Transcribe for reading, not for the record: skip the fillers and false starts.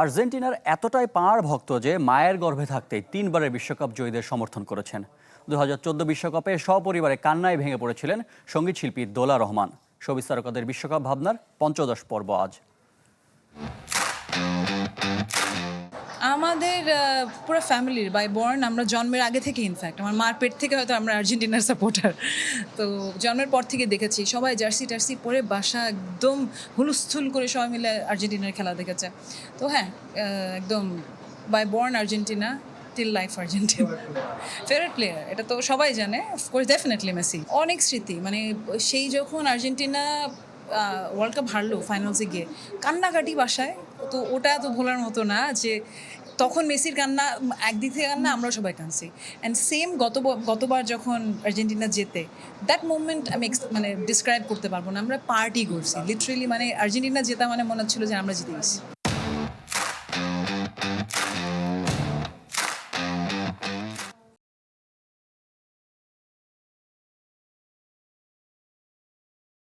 আর্জেন্টিনার এতটাই পাঁড় ভক্ত যে মায়ের গর্ভে থাকতেই 3বারের বিশ্বকাপ জয়ীদের সমর্থন করেছেন। 2014 বিশ্বকাপে সপরিবারে কান্নায় ভেঙে পড়েছিলেন সঙ্গীতশিল্পী দোলা রহমান। শোবিজ তারকাদের বিশ্বকাপ ভাবনার পঞ্চদশ পর্ব আজ। আমাদের পুরো ফ্যামিলির বাই বর্ন আমরা জন্মের আগে থেকে ইনফ্যাক্ট আমার মার পেট থেকে হয়তো আমরা আর্জেন্টিনার সাপোর্টার। তো জন্মের পর থেকে দেখেছি সবাই জার্সি টার্সি পরে বাসা একদম হুলস্থুল করে সবাই মিলে আর্জেন্টিনার খেলা দেখেছে। তো হ্যাঁ, একদম by born Argentina, till life Argentina. Favourite player এটা তো সবাই জানে, অফকোর্স ডেফিনেটলি মেসি। অনেক স্মৃতি, মানে সেই যখন আর্জেন্টিনা ওয়ার্ল্ড কাপ হারলো ফাইনালসে গিয়ে কান্নাকাটি বাসায়, তো ওটা তো ভোলার মতো না যে তখন মেসির কান্না একদিক থেকে কান্না আমরাও সবাই কাঁদছি। অ্যান্ড সেম গতবার যখন আর্জেন্টিনা জেতে, দ্যাট মুভমেন্ট আমি মানে ডিসক্রাইব করতে পারবো না। আমরা পার্টি করছি লিটারেলি, মানে আর্জেন্টিনা জেতা মানে মনে হচ্ছিল যে আমরা জিতে গেছি।